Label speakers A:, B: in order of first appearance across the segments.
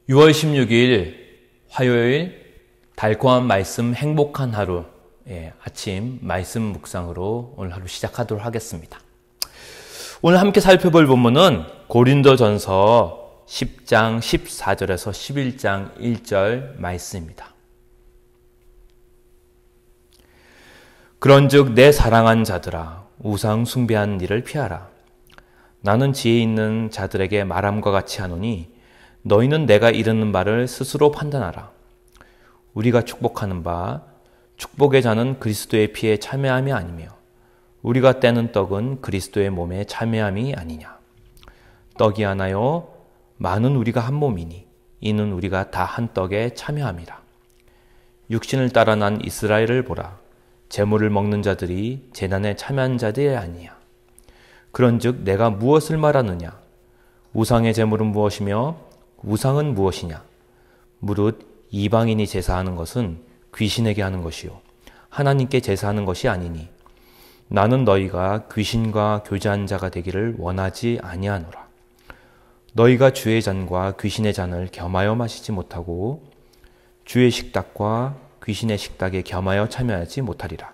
A: 6월 16일 화요일 달콤한 말씀 행복한 하루 아침 말씀 묵상으로 오늘 하루 시작하도록 하겠습니다. 오늘 함께 살펴볼 본문은 고린도전서 10장 14절에서 11장 1절 말씀입니다. 그런즉 내 사랑한 자들아 우상 숭배하는 일을 피하라. 나는 지혜 있는 자들에게 말함과 같이 하노니 너희는 내가 이르는 바를 스스로 판단하라. 우리가 축복하는 바 축복의 잔은 그리스도의 피에 참여함이 아니며 우리가 떼는 떡은 그리스도의 몸에 참여함이 아니냐. 떡이 하나요 많은 우리가 한 몸이니 이는 우리가 다 한 떡에 참여함이라. 육신을 따라 난 이스라엘을 보라. 제물을 먹는 자들이 제단에 참여한 자들이 아니냐. 그런즉 내가 무엇을 말하느냐. 우상의 제물은 무엇이며 우상은 무엇이냐? 무릇 이방인이 제사하는 것은 귀신에게 하는 것이요 하나님께 제사하는 것이 아니니 나는 너희가 귀신과 교제한 자가 되기를 원하지 아니하노라. 너희가 주의 잔과 귀신의 잔을 겸하여 마시지 못하고 주의 식탁과 귀신의 식탁에 겸하여 참여하지 못하리라.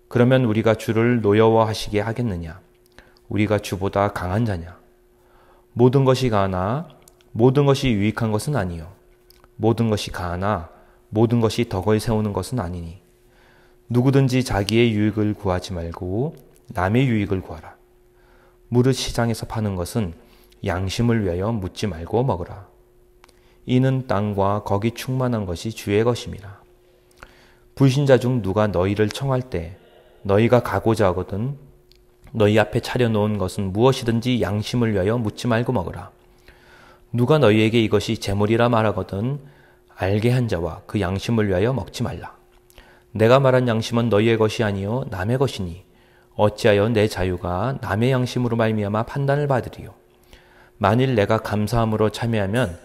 A: 그러면 우리가 주를 노여워하시게 하겠느냐? 우리가 주보다 강한 자냐? 모든 것이 가하나 모든 것이 유익한 것은 아니요 모든 것이 가하나 모든 것이 덕을 세우는 것은 아니니 누구든지 자기의 유익을 구하지 말고 남의 유익을 구하라. 무릇 시장에서 파는 것은 양심을 위하여 묻지 말고 먹으라. 이는 땅과 거기 충만한 것이 주의 것임이라. 불신자 중 누가 너희를 청할 때 너희가 가고자 하거든 너희 앞에 차려놓은 것은 무엇이든지 양심을 위하여 묻지 말고 먹으라. 누가 너희에게 이것이 제물이라 말하거든 알게 한 자와 그 양심을 위하여 먹지 말라. 내가 말한 양심은 너희의 것이 아니요 남의 것이니 어찌하여 내 자유가 남의 양심으로 말미암아 판단을 받으리요. 만일 내가 감사함으로 참여하면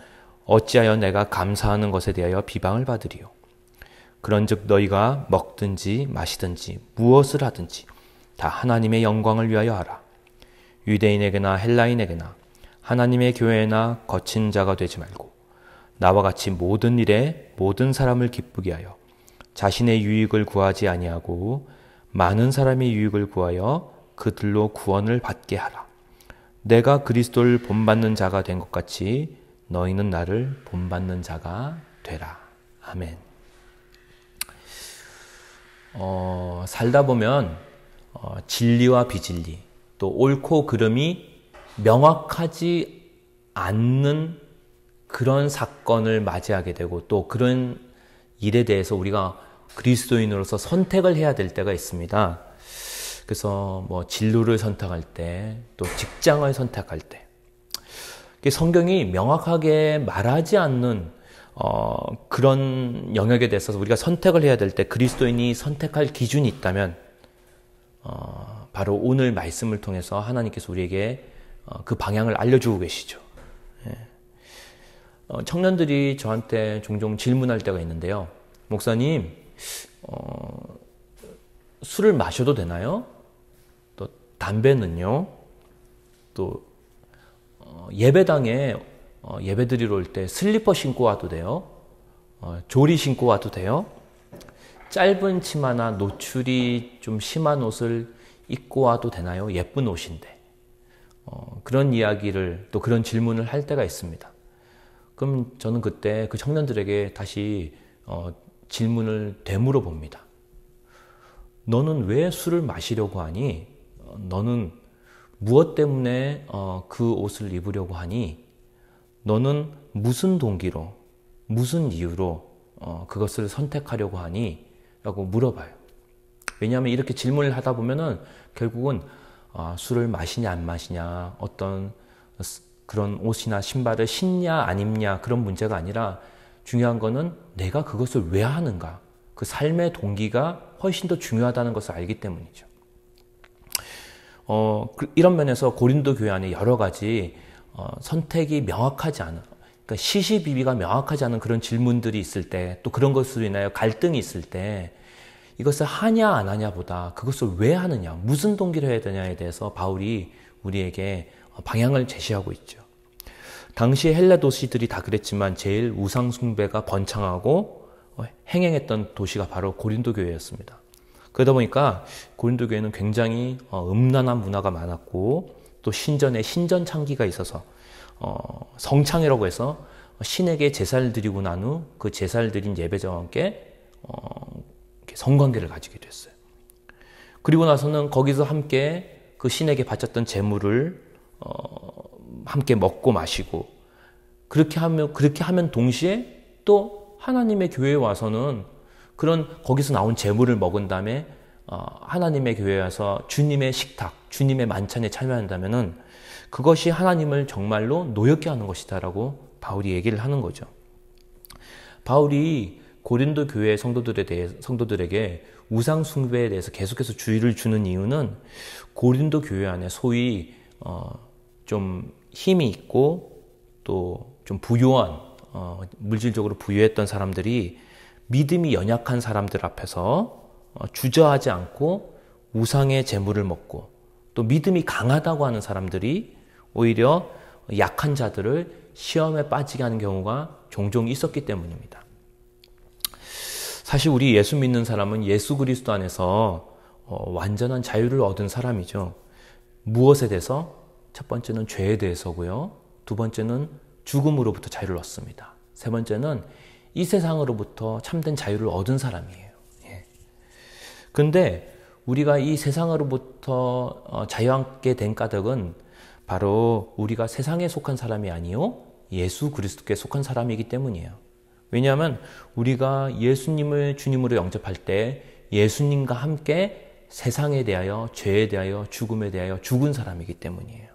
A: 어찌하여 내가 감사하는 것에 대하여 비방을 받으리요. 그런즉 너희가 먹든지 마시든지 무엇을 하든지 다 하나님의 영광을 위하여 하라. 유대인에게나 헬라인에게나 하나님의 교회나 거친 자가 되지 말고 나와 같이 모든 일에 모든 사람을 기쁘게 하여 자신의 유익을 구하지 아니하고 많은 사람의 유익을 구하여 그들로 구원을 받게 하라. 내가 그리스도를 본받는 자가 된 것 같이 너희는 나를 본받는 자가 되라. 아멘. 살다 보면 진리와 비진리 또 옳고 그름이 명확하지 않는 그런 사건을 맞이하게 되고 또 그런 일에 대해서 우리가 그리스도인으로서 선택을 해야 될 때가 있습니다. 그래서 진로를 선택할 때 또 직장을 선택할 때 성경이 명확하게 말하지 않는 그런 영역에 대해서 우리가 선택을 해야 될 때 그리스도인이 선택할 기준이 있다면 바로 오늘 말씀을 통해서 하나님께서 우리에게 그 방향을 알려주고 계시죠. 청년들이 저한테 종종 질문할 때가 있는데요. 목사님, 술을 마셔도 되나요? 또 담배는요? 또 예배당에 예배 드리러 올 때 슬리퍼 신고 와도 돼요? 조리 신고 와도 돼요? 짧은 치마나 노출이 좀 심한 옷을 입고 와도 되나요? 예쁜 옷인데. 그런 이야기를 또 그런 질문을 할 때가 있습니다. 그럼 저는 그때 그 청년들에게 다시 질문을 되물어 봅니다. 너는 왜 술을 마시려고 하니? 너는 무엇 때문에 그 옷을 입으려고 하니? 너는 무슨 동기로, 무슨 이유로 그것을 선택하려고 하니? 라고 물어봐요. 왜냐하면 이렇게 질문을 하다 보면은 결국은 술을 마시냐 안 마시냐 어떤 그런 옷이나 신발을 신냐 안 입냐 그런 문제가 아니라 중요한 거는 내가 그것을 왜 하는가 그 삶의 동기가 훨씬 더 중요하다는 것을 알기 때문이죠. 이런 면에서 고린도 교회 안에 여러 가지 선택이 명확하지 않은 그러니까 시시비비가 명확하지 않은 그런 질문들이 있을 때 또 그런 것으로 인하여 갈등이 있을 때 이것을 하냐 안 하냐보다 그것을 왜 하느냐 무슨 동기로 해야 되냐에 대해서 바울이 우리에게 방향을 제시하고 있죠. 당시 헬라 도시들이 다 그랬지만 제일 우상 숭배가 번창하고 행행했던 도시가 바로 고린도 교회였습니다. 그러다 보니까 고린도 교회는 굉장히 음란한 문화가 많았고 또 신전에 신전 창기가 있어서 성창이라고 해서 신에게 제사를 드리고 난 후 그 제사를 드린 예배자와 함께 성관계를 가지게 됐어요. 그리고 나서는 거기서 함께 그 신에게 바쳤던 제물을 함께 먹고 마시고 그렇게 하면 동시에 또 하나님의 교회에 와서는 그런 거기서 나온 제물을 먹은 다음에 하나님의 교회에 와서 주님의 식탁, 주님의 만찬에 참여한다면은 그것이 하나님을 정말로 노엽게 하는 것이다라고 바울이 얘기를 하는 거죠. 바울이 고린도 교회 성도들에게 우상 숭배에 대해서 계속해서 주의를 주는 이유는 고린도 교회 안에 소위 좀 힘이 있고 또 좀 부유한 물질적으로 부유했던 사람들이 믿음이 연약한 사람들 앞에서 주저하지 않고 우상의 재물을 먹고 또 믿음이 강하다고 하는 사람들이 오히려 약한 자들을 시험에 빠지게 하는 경우가 종종 있었기 때문입니다. 사실 우리 예수 믿는 사람은 예수 그리스도 안에서 완전한 자유를 얻은 사람이죠. 무엇에 대해서? 첫 번째는 죄에 대해서고요. 두 번째는 죽음으로부터 자유를 얻습니다. 세 번째는 이 세상으로부터 참된 자유를 얻은 사람이에요. 그런데 우리가 이 세상으로부터 자유하게 된 까닭은 바로 우리가 세상에 속한 사람이 아니요 예수 그리스도께 속한 사람이기 때문이에요. 왜냐하면 우리가 예수님을 주님으로 영접할 때 예수님과 함께 세상에 대하여, 죄에 대하여, 죽음에 대하여 죽은 사람이기 때문이에요.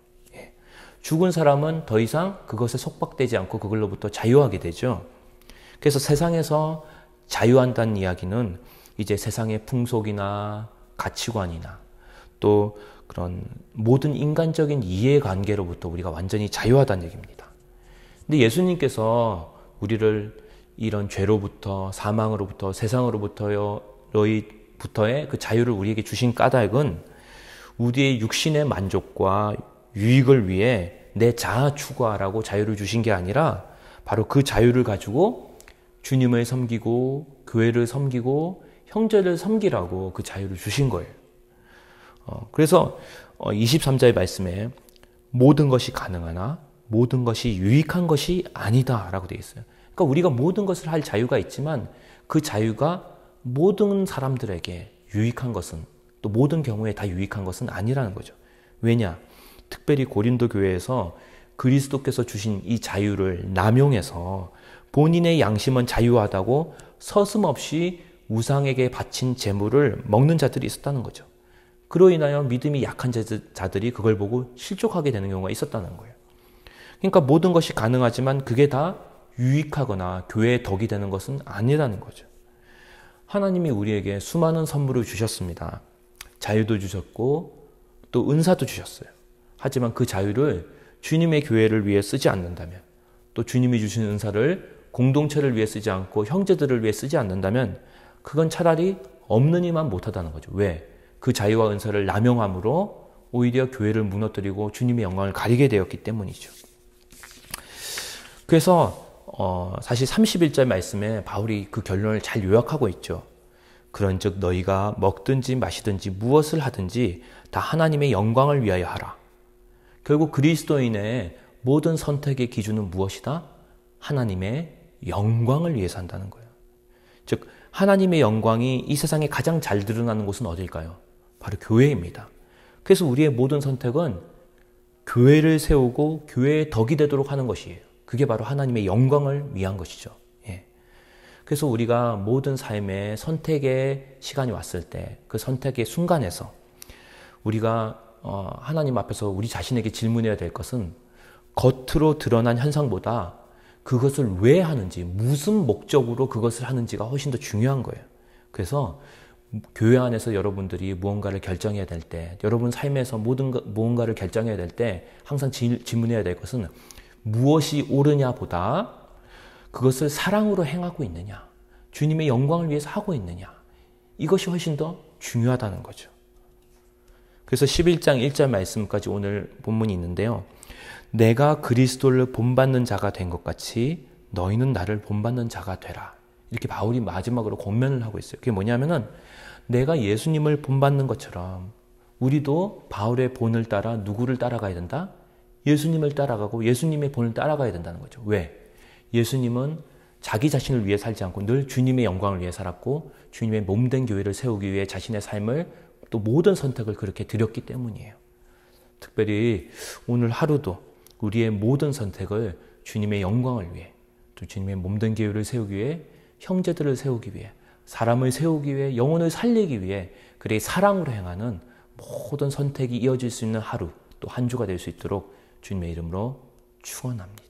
A: 죽은 사람은 더 이상 그것에 속박되지 않고 그걸로부터 자유하게 되죠. 그래서 세상에서 자유한다는 이야기는 이제 세상의 풍속이나 가치관이나 또 그런 모든 인간적인 이해관계로부터 우리가 완전히 자유하다는 얘기입니다. 근데 예수님께서 우리를 이런 죄로부터 사망으로부터 세상으로부터의 그 자유를 우리에게 주신 까닭은 우리의 육신의 만족과 유익을 위해 내 자아 추구하라고 자유를 주신 게 아니라 바로 그 자유를 가지고 주님을 섬기고 교회를 섬기고 형제를 섬기라고 그 자유를 주신 거예요. 그래서 23절의 말씀에 모든 것이 가능하나 모든 것이 유익한 것이 아니다 라고 되어 있어요. 그러니까 우리가 모든 것을 할 자유가 있지만 그 자유가 모든 사람들에게 유익한 것은 또 모든 경우에 다 유익한 것은 아니라는 거죠. 왜냐? 특별히 고린도 교회에서 그리스도께서 주신 이 자유를 남용해서 본인의 양심은 자유하다고 서슴없이 우상에게 바친 재물을 먹는 자들이 있었다는 거죠. 그로 인하여 믿음이 약한 자들이 그걸 보고 실족하게 되는 경우가 있었다는 거예요. 그러니까 모든 것이 가능하지만 그게 다 유익하거나 교회의 덕이 되는 것은 아니라는 거죠. 하나님이 우리에게 수많은 선물을 주셨습니다. 자유도 주셨고 또 은사도 주셨어요. 하지만 그 자유를 주님의 교회를 위해 쓰지 않는다면 또 주님이 주신 은사를 공동체를 위해 쓰지 않고 형제들을 위해 쓰지 않는다면 그건 차라리 없는 이만 못하다는 거죠. 왜? 그 자유와 은사를 남용함으로 오히려 교회를 무너뜨리고 주님의 영광을 가리게 되었기 때문이죠. 그래서 사실 31절 말씀에 바울이 그 결론을 잘 요약하고 있죠. 그런즉 너희가 먹든지 마시든지 무엇을 하든지 다 하나님의 영광을 위하여 하라. 결국 그리스도인의 모든 선택의 기준은 무엇이다? 하나님의 영광을 위해서 한다는 거예요. 즉 하나님의 영광이 이 세상에 가장 잘 드러나는 곳은 어딜까요? 바로 교회입니다. 그래서 우리의 모든 선택은 교회를 세우고 교회의 덕이 되도록 하는 것이에요. 그게 바로 하나님의 영광을 위한 것이죠. 그래서 우리가 모든 삶의 선택의 시간이 왔을 때 그 선택의 순간에서 우리가 하나님 앞에서 우리 자신에게 질문해야 될 것은 겉으로 드러난 현상보다 그것을 왜 하는지, 무슨 목적으로 그것을 하는지가 훨씬 더 중요한 거예요. 그래서 교회 안에서 여러분들이 무언가를 결정해야 될 때, 여러분 삶에서 무언가를 결정해야 될 때 항상 질문해야 될 것은 무엇이 옳으냐보다 그것을 사랑으로 행하고 있느냐, 주님의 영광을 위해서 하고 있느냐, 이것이 훨씬 더 중요하다는 거죠. 그래서 11장 1절 말씀까지 오늘 본문이 있는데요. 내가 그리스도를 본받는 자가 된 것 같이 너희는 나를 본받는 자가 되라. 이렇게 바울이 마지막으로 권면을 하고 있어요. 그게 뭐냐면은 내가 예수님을 본받는 것처럼 우리도 바울의 본을 따라 누구를 따라가야 된다? 예수님을 따라가고 예수님의 본을 따라가야 된다는 거죠. 왜? 예수님은 자기 자신을 위해 살지 않고 늘 주님의 영광을 위해 살았고 주님의 몸된 교회를 세우기 위해 자신의 삶을 또 모든 선택을 그렇게 드렸기 때문이에요. 특별히 오늘 하루도 우리의 모든 선택을 주님의 영광을 위해 또 주님의 몸된 교회를 세우기 위해 형제들을 세우기 위해 사람을 세우기 위해 영혼을 살리기 위해 그의 사랑으로 행하는 모든 선택이 이어질 수 있는 하루 또 한 주가 될 수 있도록 주님의 이름으로 축원합니다.